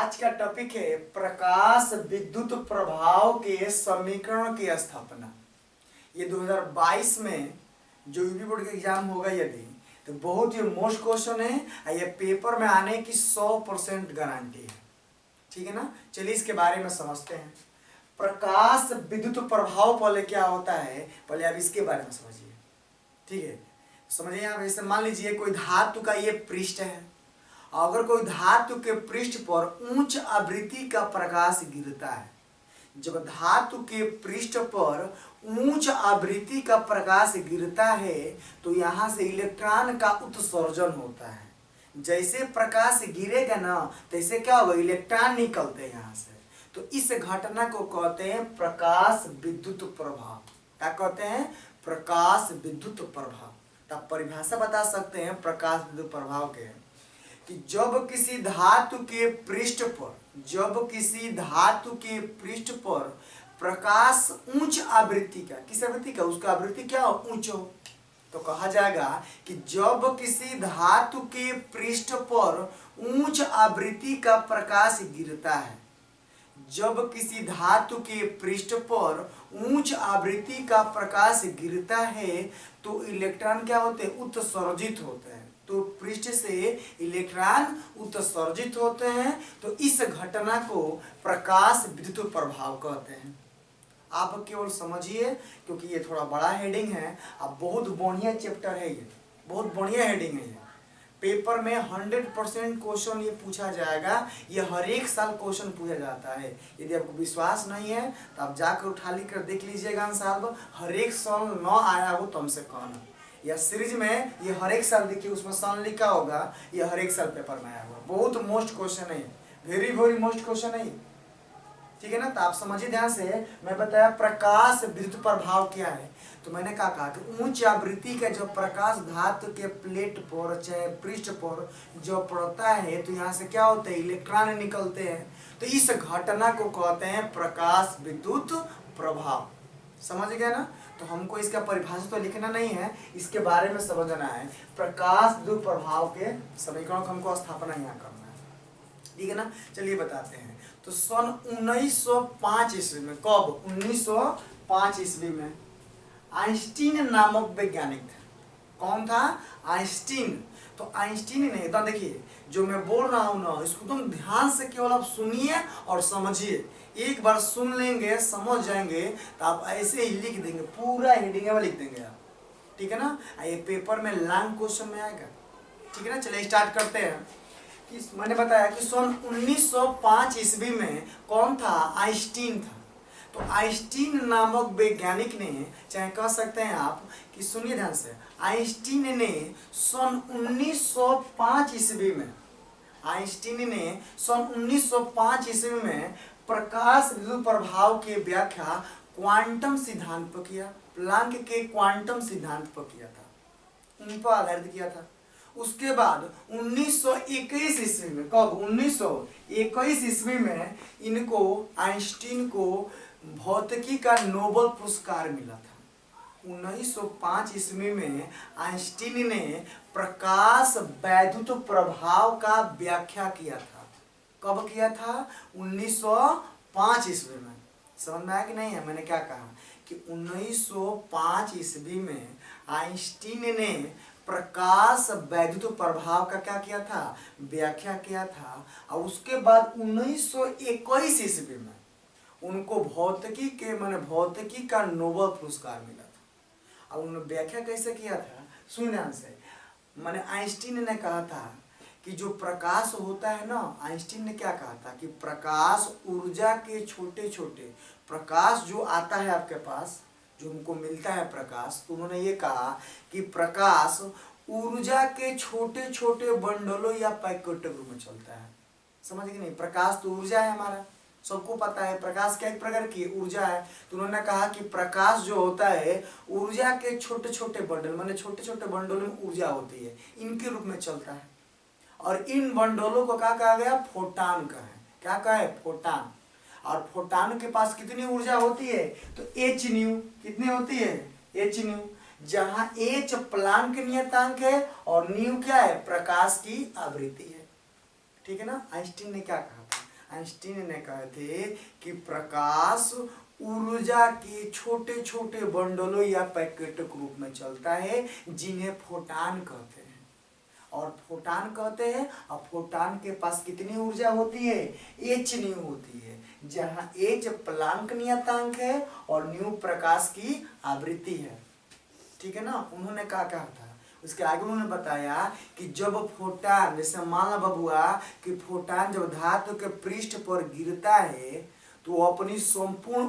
आज का टॉपिक है प्रकाश विद्युत प्रभाव के समीकरण की स्थापना। ये 2022 में जो यूपी बोर्ड का एग्जाम होगा यदि तो बहुत ही मोस्ट क्वेश्चन है और ये पेपर में आने की 100% गारंटी है। ठीक है ना, चलिए इसके बारे में समझते हैं। प्रकाश विद्युत प्रभाव पहले क्या होता है, पहले आप इसके बारे में समझिए। ठीक है, समझिए। आप ऐसे मान लीजिए कोई धातु का ये पृष्ठ है, अगर कोई धातु के पृष्ठ पर उच्च आवृत्ति का प्रकाश गिरता है, जब धातु के पृष्ठ पर उच्च आवृत्ति का प्रकाश गिरता है तो यहाँ से इलेक्ट्रॉन का उत्सर्जन होता है। जैसे प्रकाश गिरेगा ना तैसे क्या होगा, इलेक्ट्रॉन निकलते हैं यहाँ से। तो इस घटना को कहते हैं प्रकाश विद्युत प्रभाव। क्या कहते हैं? प्रकाश विद्युत प्रभाव। तब परिभाषा बता सकते हैं प्रकाश विद्युत प्रभाव के कि जब किसी धातु के पृष्ठ पर प्रकाश उच्च आवृत्ति का, किस आवृत्ति का, उसका आवृत्ति क्या हो, उच्च हो, तो कहा जाएगा कि जब किसी धातु के पृष्ठ पर उच्च आवृत्ति का प्रकाश गिरता है, जब किसी धातु के पृष्ठ पर उच्च आवृत्ति का प्रकाश गिरता है तो इलेक्ट्रॉन क्या होते हैं, उत्सर्जित होते हैं। तो पृष्ठ से इलेक्ट्रॉन उत्सर्जित होते हैं। तो इस घटना को प्रकाश विद्युत प्रभाव कहते हैं। आप केवल समझिए क्योंकि ये थोड़ा बड़ा हेडिंग है। अब बहुत बढ़िया चैप्टर है, ये बहुत बढ़िया हेडिंग है। ये पेपर में 100% क्वेश्चन ये पूछा जाएगा। ये हर एक साल क्वेश्चन पूछा जाता है। यदि आपको विश्वास नहीं है तो आप जाकर उठा लिख कर देख लीजिएगा साल। हर एक साल न आया हो तो हमसे कहना। या सीरीज में ये हर एक साल देखिए, उसमें साल लिखा होगा, ये हर एक साल पेपर में आया होगा। बहुत मोस्ट क्वेश्चन है, वेरी वेरी मोस्ट क्वेश्चन है। ठीक है ना, तो आप समझिए ध्यान से। मैं बताया प्रकाश विद्युत प्रभाव क्या है। तो मैंने कहा कि उच्च आवृत्ति का जब प्रकाश धातु के प्लेट पर चाहे पृष्ठ पर जो पड़ता है तो यहाँ से क्या होता है, इलेक्ट्रॉन निकलते हैं। तो इस घटना को कहते हैं प्रकाश विद्युत प्रभाव। समझ गया ना? तो हमको इसका परिभाषा तो लिखना नहीं है, इसके बारे में समझना है। प्रकाश विद्युत प्रभाव के समीकरण को हमको स्थापना यहाँ करना है। ठीक है ना, चलिए बताते हैं। तो सन 1905 ईस्वी में, कब, 1905 ईस्वी में आइंस्टीन नामक वैज्ञानिक था। कौन था? आइंस्टीन। तो आइंस्टीन ने, एकदम देखिए जो मैं बोल रहा हूं ना, इसको तुम ध्यान से केवल आप सुनिए और समझिए। एक बार सुन लेंगे, समझ जाएंगे तो आप ऐसे ही लिख देंगे, पूरा हेडिंग में लिख देंगे आप। ठीक है ना, ये पेपर में लॉन्ग क्वेश्चन में आएगा। ठीक है ना, चलिए स्टार्ट करते हैं। कि मैंने बताया कि सन 1905 ईस्वी में कौन था? आइंस्टीन था। तो आइंस्टीन नामक वैज्ञानिक ने, चाहे कह सकते हैं आप कि, सुनिए ध्यान से, आइंस्टीन ने सन 1905 ईस्वी में, आइंस्टीन ने सन 1905 ईस्वी में प्रकाश विद्युत प्रभाव की व्याख्या क्वांटम सिद्धांत पर किया। प्लांक के क्वांटम सिद्धांत पर किया था, उन पर आधारित किया था। उसके बाद 1921 ईस्वी में, कब, 1921 ईस्वी में इनको, आइंस्टीन को भौतिकी का नोबेल पुरस्कार मिला था। 1905 ईस्वी में आइंस्टीन ने प्रकाश विद्युत प्रभाव का व्याख्या किया था। कब किया था? 1905 ईस्वी में। समझ में आया कि नहीं है? मैंने क्या कहा कि 1905 ईस्वी में आइंस्टीन ने प्रकाश विद्युत प्रभाव का क्या किया था? व्याख्या किया था। और उसके बाद 1921 ईस्वी में उनको भौतिकी के, माने भौतिकी का नोबेल पुरस्कार मिला था। और उन्होंने व्याख्या कैसे किया था, सुन ध्यान से। माने आइंस्टीन ने कहा था कि जो प्रकाश होता है ना, आइंस्टीन ने क्या कहा था कि प्रकाश ऊर्जा के छोटे छोटे, प्रकाश जो आता है आपके पास, जो हमको मिलता है प्रकाश, तो उन्होंने ये कहा कि प्रकाश ऊर्जा के छोटे छोटे बंडलों या पैकेटों के रूप में चलता है। समझ गए नहीं? प्रकाश तो ऊर्जा है, हमारा सबको पता है। प्रकाश क्या एक प्रकार की ऊर्जा है। तो उन्होंने कहा कि प्रकाश जो होता है ऊर्जा के छोटे छोटे बंडल, माने छोटे छोटे बंडलों में ऊर्जा होती है, इनके रूप में चलता है। और इन बंडलों को क्या कहा गया? फोटान का है। क्या कहा है? फोटान। और फोटान के पास कितनी ऊर्जा होती है? तो h न्यू। कितनी होती है? h new. जहां h प्लांक नियतांक है और न्यू क्या है? प्रकाश की आवृत्ति है। ठीक है ना, आइंस्टीन ने क्या कहा था? आइंस्टीन ने कहे थे कि प्रकाश ऊर्जा के छोटे छोटे बंडलों या पैकेटों के रूप में चलता है, जिन्हें फोटान कहते हैं। और फोटान कहते हैं, और फोटान के पास कितनी ऊर्जा होती है? एच न्यू होती है, जहां एच प्लांक नियतांक है और न्यू प्रकाश की आवृत्ति है। ठीक है ना। उन्होंने कहा था, उसके आगे उन्होंने बताया कि जब फोटान, जैसे मान लो बबुआ कि फोटान जब धातु के पृष्ठ पर गिरता है तो वो अपनी संपूर्ण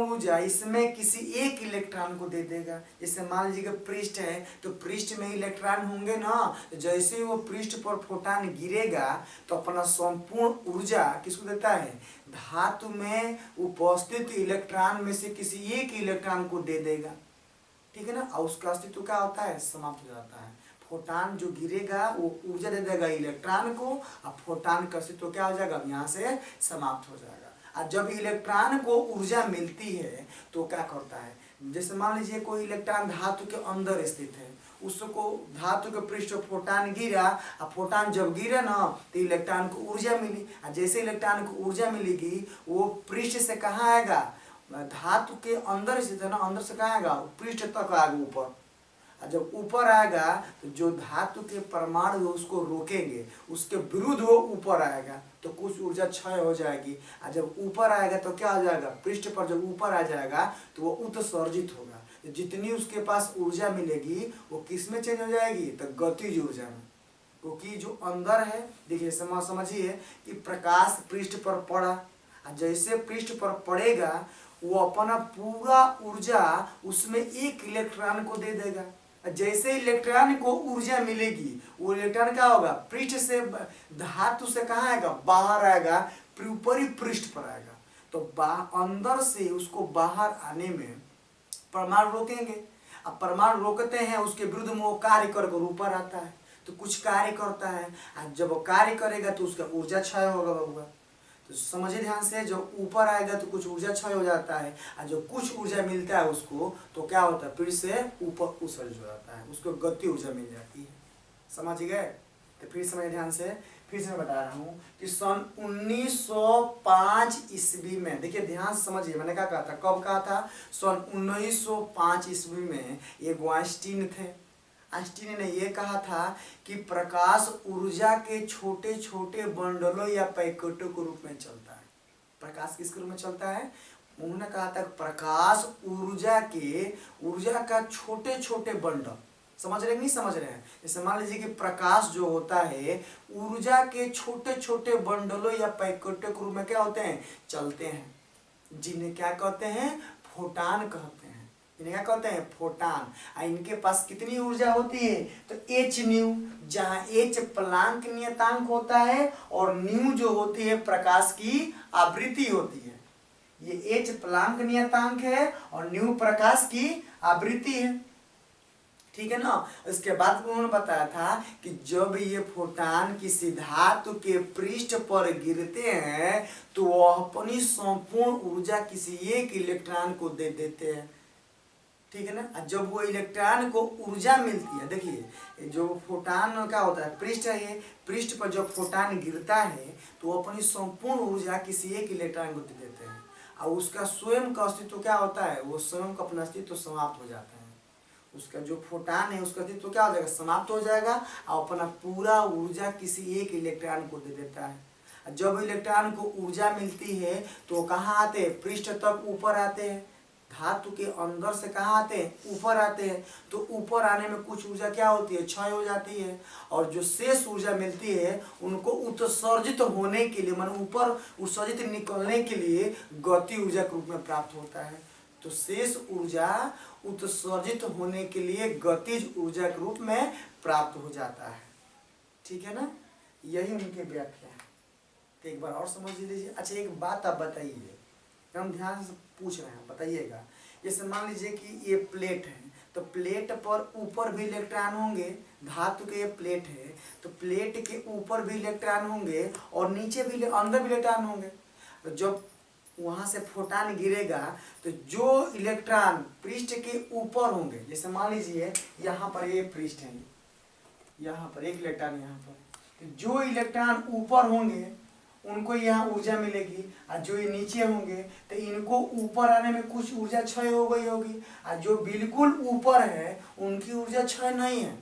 ऊर्जा इसमें किसी एक इलेक्ट्रॉन को दे देगा। जैसे मान लीजिए कि पृष्ठ है तो पृष्ठ में इलेक्ट्रॉन होंगे ना, तो जैसे ही वो पृष्ठ पर फोटान गिरेगा तो अपना संपूर्ण ऊर्जा किसको देता है? धातु में उपस्थित इलेक्ट्रॉन में से किसी एक इलेक्ट्रॉन को दे देगा। ठीक है ना। और उसका अस्तित्व क्या होता है? समाप्त हो जाता है। फोटान जो गिरेगा वो ऊर्जा दे देगा इलेक्ट्रॉन को, और फोटान का अस्तित्व क्या हो जाएगा? यहाँ से समाप्त हो जाएगा। और जब इलेक्ट्रॉन को ऊर्जा मिलती है तो क्या करता है? जैसे मान लीजिए कोई इलेक्ट्रॉन धातु के अंदर स्थित है, उसको धातु के पृष्ठ फोटान गिरा, और फोटान जब गिरा ना तो इलेक्ट्रॉन को ऊर्जा मिली, और जैसे इलेक्ट्रॉन को ऊर्जा मिलेगी वो पृष्ठ से कहाँ आएगा? धातु के अंदर स्थित है ना, अंदर से कहाँ आएगा? पृष्ठ तक आएगा ऊपर। और जब ऊपर आएगा तो जो धातु के परमाणु उसको रोकेंगे, उसके विरुद्ध वो ऊपर आएगा तो कुछ ऊर्जा क्षय हो जाएगी। और जब ऊपर आएगा तो क्या हो जाएगा? पृष्ठ पर जब ऊपर आ जाएगा तो वो उत्सर्जित होगा। जितनी उसके पास ऊर्जा मिलेगी वो किस में चेंज हो जाएगी? तो गतिज ऊर्जा में। क्योंकि जो अंदर है, देखिए समझिए कि प्रकाश पृष्ठ पर पड़ा, और जैसे पृष्ठ पर पड़ेगा वो अपना पूरा ऊर्जा उसमें एक इलेक्ट्रॉन को दे देगा। जैसे इलेक्ट्रॉन को ऊर्जा मिलेगी वो इलेक्ट्रॉन क्या होगा? पृष्ठ से, धातु से कहाँ आएगा? बाहर आएगा, ऊपरी पृष्ठ पर आएगा। तो अंदर से उसको बाहर आने में परमाणु रोकेंगे। अब परमाणु रोकते हैं, उसके विरुद्ध में वो कार्य कर ऊपर आता है, तो कुछ कार्य करता है। और जब वो कार्य करेगा तो उसका ऊर्जा क्षय होगा बबुआ। तो समझिए ध्यान से, जो ऊपर आएगा तो कुछ ऊर्जा क्षय हो जाता है, और जो कुछ ऊर्जा मिलता है उसको तो क्या होता है? फिर से ऊपर उत्सर्जित हो जाता है, उसको गति ऊर्जा मिल जाती है। समझ गए? तो फिर समझिए ध्यान से, फिर से मैं बता रहा हूँ कि सन 1905 ईस्वी में, देखिए ध्यान से समझिए, मैंने क्या कहा था? कब कहा था? सन 1905 ईस्वी में ये आइंस्टीन थे। आइंस्टीन ने यह कहा था कि प्रकाश ऊर्जा के छोटे छोटे बंडलों या पैकेटों के रूप में चलता है। प्रकाश किसके रूप में चलता है? उन्होंने कहा था प्रकाश ऊर्जा का छोटे छोटे बंडल। समझ रहे हैं नहीं समझ रहे हैं? जैसे मान लीजिए कि प्रकाश जो होता है ऊर्जा के छोटे छोटे बंडलों या पैकेटों के रूप में क्या होते हैं? चलते हैं, जिन्हें क्या कहते हैं? फोटान कहते हैं। इन्हें क्या कहते हैं? फोटान। इनके पास कितनी ऊर्जा होती है? तो एच न्यू, जहां एच प्लांक नियतांक होता है और न्यू जो होती है प्रकाश की आवृत्ति होती है। ये एच प्लांक नियतांक है और न्यू प्रकाश की आवृत्ति है। ठीक है ना। इसके बाद उन्होंने बताया था कि जब ये फोटान किसी धातु के पृष्ठ पर गिरते हैं तो वह अपनी संपूर्ण ऊर्जा किसी एक इलेक्ट्रॉन को दे देते हैं। ठीक है ना। जब वो इलेक्ट्रॉन को ऊर्जा मिलती है, देखिए जो फोटान क्या होता है? पृष्ठ है, ये पृष्ठ पर जब फोटान गिरता है तो वो अपनी संपूर्ण ऊर्जा किसी एक इलेक्ट्रॉन को दे देते हैं, और उसका स्वयं का अस्तित्व क्या होता है? वो स्वयं का अपना अस्तित्व समाप्त हो जाता है। उसका जो फोटान है उसका अस्तित्व क्या हो जाएगा? समाप्त हो जाएगा, और अपना पूरा ऊर्जा किसी एक इलेक्ट्रॉन को दे देता है। जब इलेक्ट्रॉन को ऊर्जा मिलती है तो कहाँ आते हैं? पृष्ठ तक ऊपर आते हैं। धातु के अंदर से कहाँ आते हैं? ऊपर आते हैं। तो ऊपर आने में कुछ ऊर्जा क्या होती है? क्षय हो जाती है, और जो शेष ऊर्जा मिलती है उनको उत्सर्जित होने के लिए, माने ऊपर उत्सर्जित निकलने के लिए गति ऊर्जा के रूप में प्राप्त होता है। तो शेष ऊर्जा उत्सर्जित होने के लिए गतिज ऊर्जा के रूप में प्राप्त हो जाता है। ठीक है ना। यही उनके व्याख्या है। तो एक बार और समझ लीजिए। अच्छा एक बात आप बताइए, हम ध्यान से पूछ रहे हैं, बताइएगा। जैसे मान लीजिए कि ये प्लेट है, तो प्लेट पर ऊपर भी इलेक्ट्रॉन होंगे। धातु के ये प्लेट है तो प्लेट के ऊपर भी इलेक्ट्रॉन होंगे और नीचे भी अंदर भी इलेक्ट्रॉन होंगे। तो जब वहां से फोटान गिरेगा तो जो इलेक्ट्रॉन पृष्ठ के ऊपर होंगे, जैसे मान लीजिए यहाँ पर ये पृष्ठ है, यहाँ पर एक इलेक्ट्रॉन यहाँ पर, तो जो इलेक्ट्रॉन ऊपर होंगे उनको यहाँ ऊर्जा मिलेगी, और जो ये नीचे होंगे तो इनको ऊपर आने में कुछ ऊर्जा क्षय हो गई होगी, और जो बिल्कुल ऊपर है उनकी ऊर्जा क्षय नहीं है।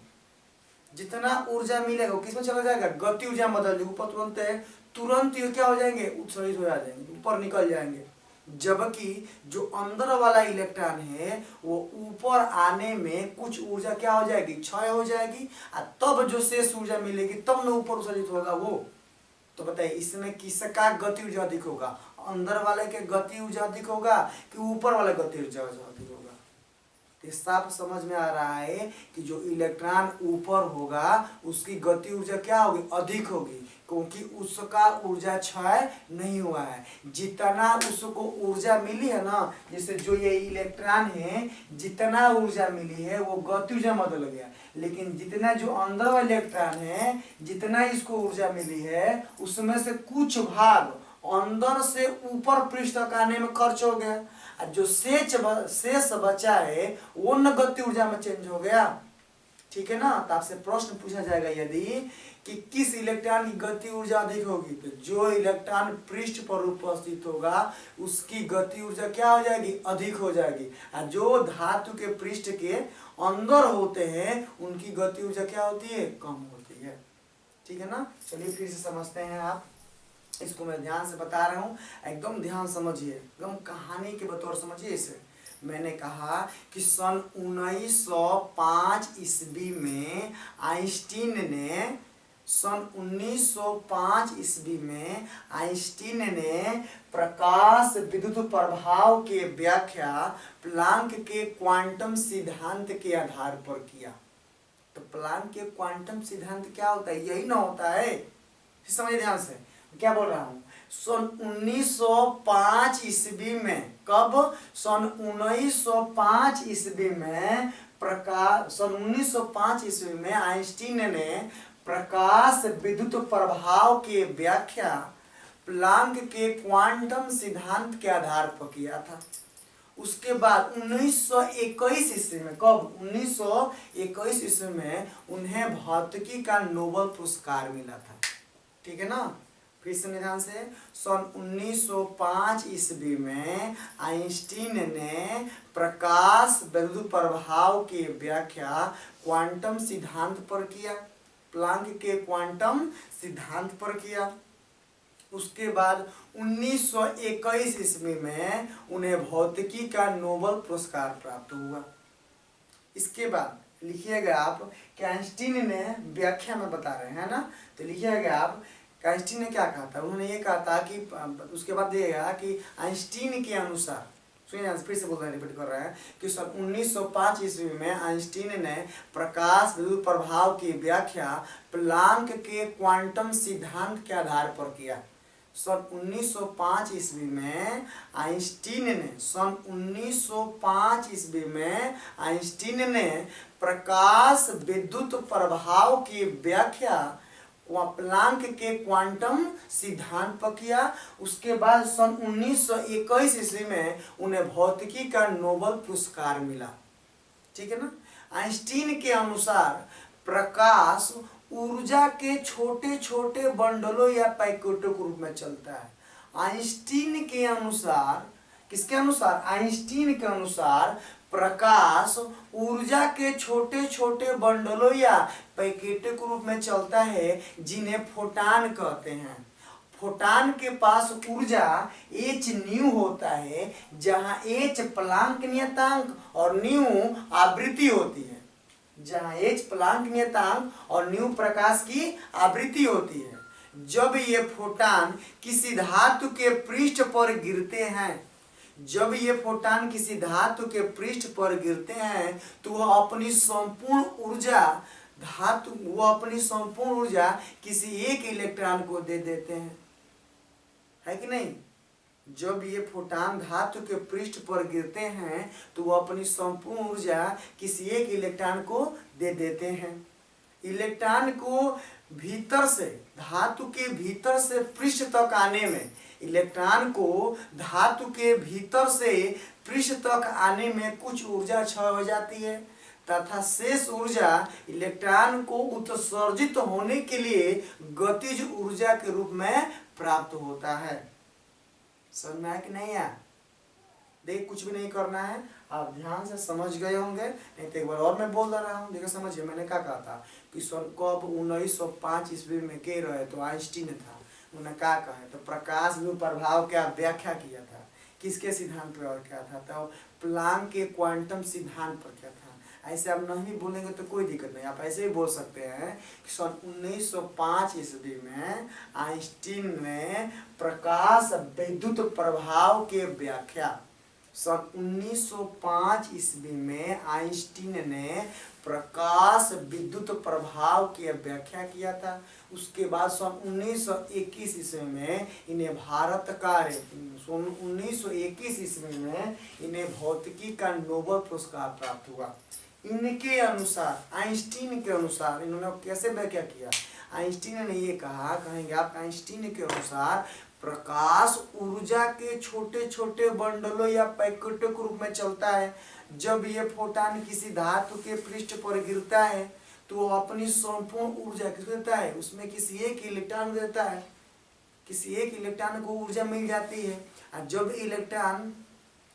जितना ऊर्जा मिलेगा वो किसमें चला जाएगा, गति ऊर्जा में बदल जाएगी, ऊपर तुरंत है, तुरंत ये क्या हो जाएंगे, उत्सर्जित हो जाएंगे, ऊपर निकल जाएंगे। जबकि जो अंदर वाला इलेक्ट्रॉन है वो ऊपर आने में कुछ ऊर्जा क्या हो जाएगी, क्षय हो जाएगी, और तब जो शेष ऊर्जा मिलेगी तब न ऊपर उत्सर्जित होगा वो। तो बताइए इसमें किसका गति ऊर्जा अधिक होगा, अंदर वाले के गति ऊर्जा अधिक होगा कि ऊपर वाले गति ऊर्जा अधिक होगा। ये साफ समझ में आ रहा है कि जो इलेक्ट्रॉन ऊपर होगा उसकी गति ऊर्जा क्या होगी, अधिक होगी, क्योंकि उसका ऊर्जा क्षय नहीं हुआ है। जितना उसको ऊर्जा मिली है ना, जैसे जो ये इलेक्ट्रॉन है जितना ऊर्जा मिली है वो गति ऊर्जा में बदल गया, लेकिन जितना जो अंदर वाला इलेक्ट्रॉन है जितना इसको ऊर्जा मिली है उसमें से कुछ भाग अंदर से ऊपर पृष्ठ तक आने में खर्च हो गया, और जो शेष बचा है वो न गति ऊर्जा में चेंज हो गया। ठीक है ना। तो आपसे प्रश्न पूछा जाएगा यदि कि किस इलेक्ट्रॉन की गति ऊर्जा अधिक होगी, तो जो इलेक्ट्रॉन पृष्ठ पर उपस्थित होगा उसकी गति ऊर्जा क्या हो जाएगी, अधिक हो जाएगी, और जो धातु के पृष्ठ के अंदर होते हैं उनकी गति ऊर्जा क्या होती है, कम होती है। ठीक है ना। चलिए फिर से समझते हैं। आप इसको मैं ध्यान से बता रहा हूँ, एकदम ध्यान समझिए, एकदम कहानी के बतौर समझिए इसे। मैंने कहा कि सन 1905 ईस्वी में आइंस्टीन ने प्रकाश विद्युत प्रभाव के व्याख्या प्लांक के क्वांटम सिद्धांत के आधार पर किया। तो प्लांक के क्वांटम सिद्धांत क्या होता है, यही ना होता है। समझिए ध्यान से क्या बोल रहा हूं। सन 1905 ईस्वी में, कब, सन 1905 ईस्वी में सन 1905 ईस्वी में आइंस्टीन ने प्रकाश विद्युत प्रभाव की व्याख्या प्लांक के क्वांटम सिद्धांत के आधार पर किया था। उसके बाद 1921 ईस्वी में, कब, 1921 ईस्वी में उन्हें भौतिकी का नोबेल पुरस्कार मिला था। ठीक है ना। फिर संविधान से सन 1905 ईस्वी में आइंस्टीन ने प्रकाश विद्युत प्रभाव की व्याख्या क्वांटम सिद्धांत पर किया, प्लांक के क्वांटम सिद्धांत पर किया। उसके बाद 1921 ईस्वी में उन्हें भौतिकी का नोबेल पुरस्कार प्राप्त हुआ। इसके बाद लिखिएगा आप कि आइंस्टीन ने व्याख्या में बता रहे हैं ना, तो लिखिएगा आप आइंस्टीन ने क्या कहा था। उन्होंने ये कहा था कि उसके बाद दिएगा कि आइंस्टीन के अनुसार, सुनिए फिर से बोल रहे हैं, रिपीट कर रहे हैं कि सन 1905 ईस्वी में आइंस्टीन ने प्रकाश विद्युत प्रभाव की व्याख्या प्लांक के क्वांटम सिद्धांत के आधार पर किया। सन 1905 ईस्वी में आइंस्टीन ने प्रकाश विद्युत प्रभाव की व्याख्या प्लांक के क्वांटम सिद्धांत पर किया। उसके बाद सन 1921 ईस्वी में उन्हें भौतिकी का नोबेल पुरस्कार मिला। ठीक है ना। आइंस्टीन के अनुसार प्रकाश ऊर्जा के छोटे छोटे बंडलों या पैकेटों के रूप में चलता है। आइंस्टीन के अनुसार, किसके अनुसार, आइंस्टीन के अनुसार प्रकाश ऊर्जा के छोटे छोटे बंडलों या पैकेटों के रूप में चलता है जिन्हें फोटान कहते हैं। फोटान के पास ऊर्जा h न्यू होता है, जहां h प्लांक नियतांक और न्यू आवृत्ति होती है। जहां h प्लांक नियतांक और न्यू प्रकाश की आवृत्ति होती है। जब ये फोटान किसी धातु के पृष्ठ पर गिरते हैं, जब ये फोटान किसी धातु के पृष्ठ पर गिरते हैं तो वह अपनी संपूर्ण ऊर्जा किसी एक इलेक्ट्रॉन को दे देते हैं, है कि नहीं। जब ये फोटान धातु के पृष्ठ पर गिरते हैं तो वह अपनी संपूर्ण ऊर्जा किसी एक इलेक्ट्रॉन को दे देते हैं। इलेक्ट्रॉन को भीतर से, धातु के भीतर से पृष्ठ तक आने में, इलेक्ट्रॉन को धातु के भीतर से पृष्ठ तक आने में कुछ ऊर्जा क्षय हो जाती है, तथा शेष ऊर्जा इलेक्ट्रॉन को उत्सर्जित होने के लिए गतिज ऊर्जा के रूप में प्राप्त होता है। समझ में आया कि नहीं आया? देख, कुछ भी नहीं करना है, आप ध्यान से समझ गए होंगे। नहीं तो एक बार और मैं बोल रहा हूँ, देखो समझिए मैंने क्या कहा था कि सन कब 1905 ईस्वी में के रहे तो आइंस्टीन था। उन्होंने क्या कहा तो प्रकाश में प्रभाव क्या व्याख्या किया था, किसके सिद्धांत पर क्या था, तो प्लांक के क्वांटम सिद्धांत पर क्या था। ऐसे आप नहीं बोलेंगे तो कोई दिक्कत नहीं, आप ऐसे ही बोल सकते हैं कि सन 1905 ईस्वी में आइंस्टीन ने प्रकाश विद्युत प्रभाव के व्याख्या, सन 1905 ईस्वी में आइंस्टीन ने प्रकाश विद्युत प्रभाव की व्याख्या किया था। उसके बाद सन 1921 ईस्वी में इन्हें भारत का सन 1921 ईस्वी में इन्हें भौतिकी का नोबेल पुरस्कार प्राप्त हुआ। इनके अनुसार, आइंस्टीन के अनुसार, इन्होंने कैसे व्याख्या किया, आइंस्टीन ने ये कहा, कहेंगे आप, आइंस्टीन के अनुसार प्रकाश ऊर्जा के छोटे छोटे बंडलों या पैकेटों के रूप में चलता है। जब ये फोटॉन किसी धातु के पृष्ठ पर गिरता है तो वो अपनी संपूर्ण ऊर्जा किसको देता है, उसमें किसी एक इलेक्ट्रॉन देता है, किसी एक इलेक्ट्रॉन को ऊर्जा मिल जाती है। और जब इलेक्ट्रॉन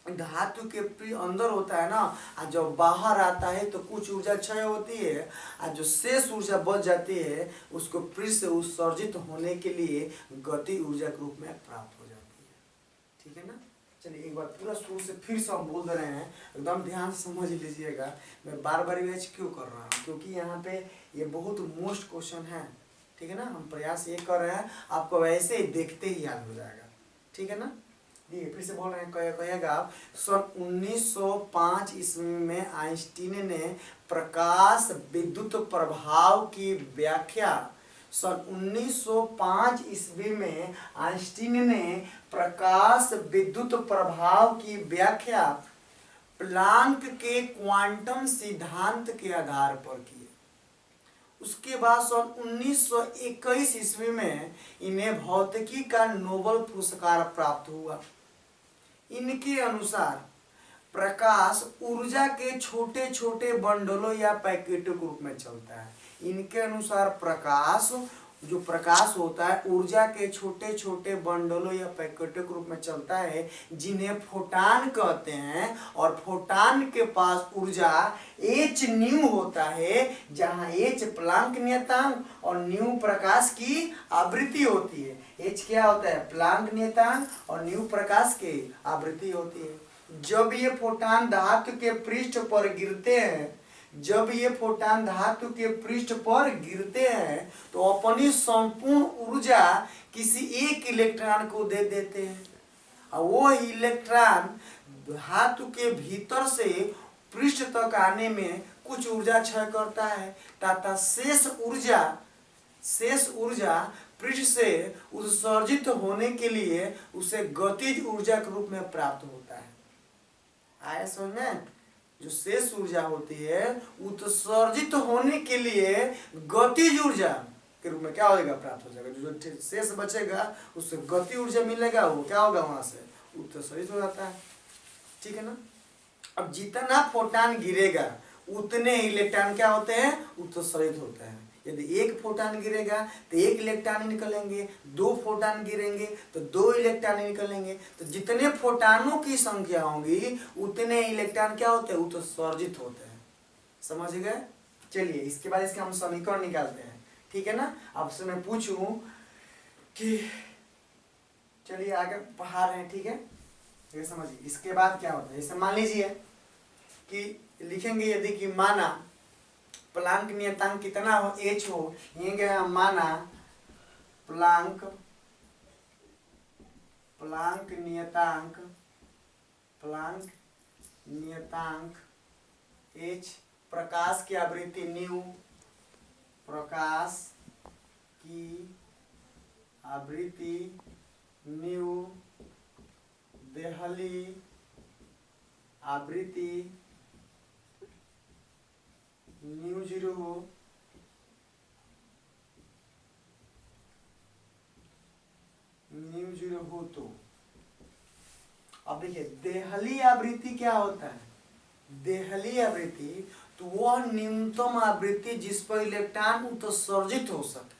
धातु के अंदर होता है ना, और जब बाहर आता है तो कुछ ऊर्जा क्षय होती है, और जो शेष ऊर्जा बच जाती है उसको पृष्ठ से उत्सर्जित होने के लिए गति ऊर्जा के रूप में प्राप्त हो जाती है। ठीक है ना? चलिए एक बार पूरा शुरू से फिर से हम बोल रहे हैं, एकदम ध्यान से समझ लीजिएगा। मैं बार बार रिवाइज क्यों कर रहा हूँ, क्योंकि यहाँ पे ये बहुत मोस्ट क्वेश्चन है। ठीक है ना? हम प्रयास ये कर रहे हैं, आपको वैसे ही देखते ही याद हो जाएगा। ठीक है ना? ये फिर से बोल रहे हैं, कहिएगा आप, सन 1905 ईस्वी में आइंस्टीन ने प्रकाश विद्युत प्रभाव की व्याख्या, सन 1905 ईस्वी में आइंस्टीन ने प्रकाश विद्युत प्रभाव की व्याख्या प्लांक के क्वांटम सिद्धांत के आधार पर की। उसके बाद सन 1921 ईस्वी में इन्हें भौतिकी का नोबेल पुरस्कार प्राप्त हुआ। इनके अनुसार प्रकाश ऊर्जा के छोटे छोटे बंडलों या पैकेटों के रूप में चलता है। इनके अनुसार प्रकाश, जो प्रकाश होता है, ऊर्जा के छोटे छोटे बंडलों या पैकेटों के रूप में चलता है, जिन्हें फोटॉन कहते हैं। और फोटॉन के पास ऊर्जा h न्यू होता है, जहां h प्लांक नियतांक और न्यू प्रकाश की आवृत्ति होती है। h क्या होता है, प्लांक नियतांक, और न्यू प्रकाश की आवृत्ति होती है। जब ये फोटॉन धातु के पृष्ठ पर गिरते हैं, जब ये फोटॉन धातु के पृष्ठ पर गिरते हैं तो अपनी संपूर्ण ऊर्जा किसी एक इलेक्ट्रॉन को दे देते हैं, और वो इलेक्ट्रॉन धातु के भीतर से पृष्ठ तक आने में कुछ ऊर्जा क्षय करता है, तथा शेष ऊर्जा पृष्ठ से उत्सर्जित होने के लिए उसे गतिज ऊर्जा के रूप में प्राप्त होता है। आया समझ में? जो शेष ऊर्जा होती है उत्सर्जित होने के लिए गतिज ऊर्जा के रूप में क्या होगा, प्राप्त हो जाएगा। जो शेष बचेगा उससे गति ऊर्जा मिलेगा, वो क्या होगा, वहां से उत्सर्जित हो जाता है। ठीक है ना? अब जितना फोटॉन गिरेगा उतने इलेक्ट्रॉन क्या होते हैं, उत्सर्जित होते हैं। यदि एक फोटॉन गिरेगा तो एक इलेक्ट्रॉन निकलेंगे, दो फोटॉन गिरेंगे तो दो इलेक्ट्रॉन निकलेंगे। तो जितने फोटॉनों की संख्या होगी उतने इलेक्ट्रॉन क्या होते हैं, उत्सर्जित होते हैं। समझ गए? चलिए इसके बाद इसके हम समीकरण निकालते हैं। ठीक है ना? आपसे मैं पूछूं कि, चलिए आगे पढ़ा रहे हैं। ठीक है, ये समझिए इसके बाद क्या होता है। जैसे मान लीजिए कि लिखेंगे, यदि कि माना प्लांक नियतांक कितना हो, h हो, ये क्या माना प्लांक नियतांक h, प्रकाश की आवृत्ति न्यू, प्रकाश की आवृत्ति न्यू, देहली आवृत्ति न्यू जीरो हो, तो अब देखिए देहली आवृत्ति क्या होता है। देहली आवृत्ति तो वह न्यूनतम आवृत्ति जिस पर इलेक्ट्रॉन उत्सर्जित हो सके,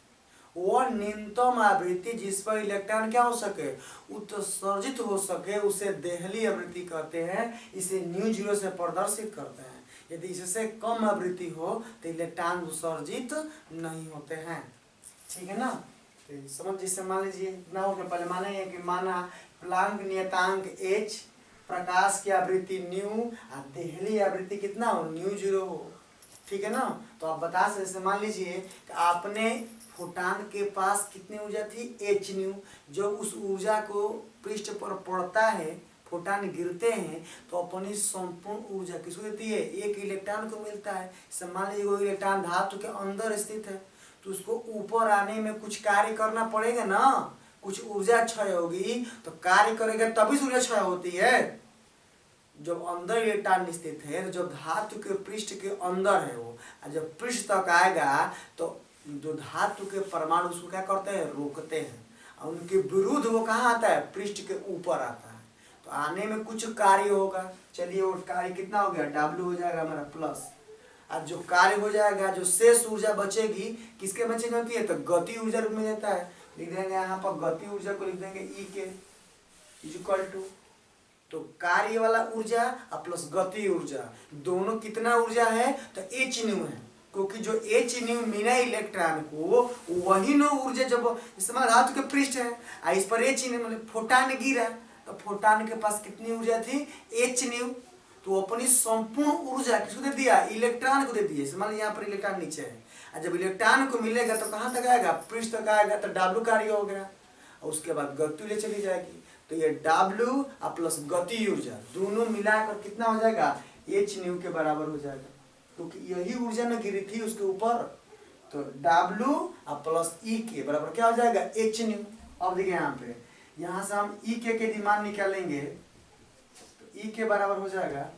वह न्यूनतम आवृत्ति जिस पर इलेक्ट्रॉन क्या हो सके, उत्सर्जित हो सके, उसे देहली आवृत्ति कहते हैं। इसे ν0 से प्रदर्शित करते हैं। यदि इससे कम आवृत्ति हो तो इलेक्ट्रॉन उत्सर्जित नहीं होते हैं। ठीक है ना। तो समझ जिससे मान लीजिए इतना हो गया। पहले माने कि माना प्लांक नियतांक h, प्रकाश की आवृत्ति ν और देहली आवृत्ति कितना हो, ν0 हो। ठीक है ना। तो आप बता सकते, जैसे मान लीजिए कि आपने फोटान के पास कितनी ऊर्जा थी, hν। जब उस ऊर्जा को पृष्ठ पर पड़ता है, फोटान गिरते हैं, तो अपनी संपूर्ण ऊर्जा किसको देती है, एक इलेक्ट्रॉन को मिलता है। मान लीजिए वो इलेक्ट्रॉन धातु के अंदर स्थित है, तो उसको ऊपर आने में कुछ कार्य करना पड़ेगा ना, कुछ ऊर्जा क्षय होगी, तो कार्य करेगा तभी ऊर्जा क्षय होती है। जब अंदर इलेक्ट्रॉन स्थित है, तो जब धातु के पृष्ठ के अंदर है वो, और जब पृष्ठ तक आएगा तो जो धातु के परमाणु उसको क्या करते हैं, रोकते हैं, और उनके विरुद्ध वो कहाँ आता है, पृष्ठ के ऊपर आता है। तो आने में कुछ कार्य होगा। चलिए वो कार्य कितना हो गया, W हो जाएगा हमारा प्लस। अब जो कार्य हो जाएगा, जो शेष ऊर्जा बचेगी, किसके बचेगी होती है, तो गति ऊर्जा रूप में देता है। लिख देंगे यहाँ पर गति ऊर्जा को, लिख देंगे E के इक्वल टू, तो कार्य वाला ऊर्जा और प्लस गति ऊर्जा, दोनों कितना ऊर्जा है, तो hν है। क्योंकि जो hν मिला इलेक्ट्रॉन को, वही नो ऊर्जा जब इस्तेमाल धातु के पृष्ठ है, इस पर hν मतलब फोटान गिरा, तो फोटान के पास कितनी ऊर्जा थी, hν। तो अपनी संपूर्ण ऊर्जा किसको दे दिया, इलेक्ट्रॉन को दे दिया। मान लीजिए यहाँ पर इलेक्ट्रॉन नीचे है, और जब इलेक्ट्रॉन को मिलेगा तो कहाँ तक आएगा, पृष्ठ तक आएगा, तो W कार्य हो गया, और उसके बाद गति ऊर्जा चली जाएगी। तो ये W और प्लस गति ऊर्जा दोनों मिलाकर कितना हो जाएगा, hν के बराबर हो जाएगा, क्योंकि यही ऊर्जा न गिरी थी उसके ऊपर। तो W और प्लस E के बराबर क्या हो जाएगा, hν। अब देखिए यहाँ से हम E के मान निकालेंगे, तो E के बराबर हो जाएगा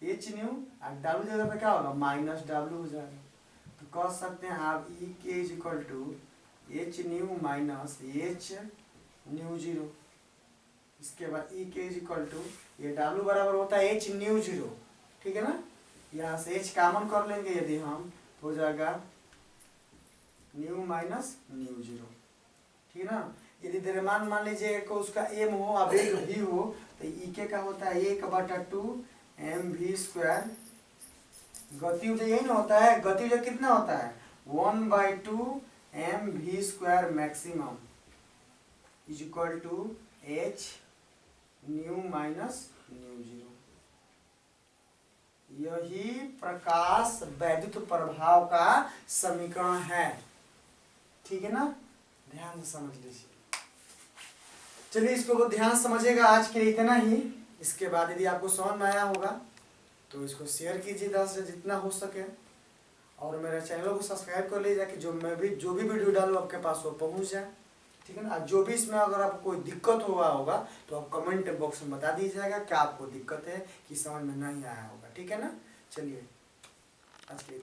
hν, और W जगह पे क्या होगा, माइनस W हो जाएगा। तो कह सकते हैं आप E के is equal to hν minus hν0। इसके बाद E के इज इक्वल टू, ये W बराबर होता है hν0। ठीक है ना। यहाँ से h कॉमन कर लेंगे यदि हम, हो जाएगा ν माइनस ν0। ठीक है ना। यदि द्रव्यमान मान लीजिए को उसका m हो, आवेग v हो, तो E के का होता है 1/2 mv²। गति ऊर्जा यही ना होता है, गति ऊर्जा कितना होता है, 1/2 mv² maximum is equal to hν minus ν0। यही प्रकाश वैद्युत प्रभाव का समीकरण है। ठीक है ना, ध्यान से समझ लीजिए। चलिए इसको ध्यान समझिएगा। आज के लिए इतना ही। इसके बाद यदि आपको समझ में आया होगा तो इसको शेयर कीजिए ज़्यादा से जितना हो सके, और मेरे चैनल को सब्सक्राइब कर लीजिए कि जो भी वीडियो डालूँ आपके पास वो पहुंच जाए। ठीक है ना। जो भी इसमें अगर आपको कोई दिक्कत हुआ होगा तो आप कमेंट बॉक्स में बता दीजिएगा क्या आपको दिक्कत है, कि समझ में नहीं आया होगा। ठीक है ना। चलिए आज के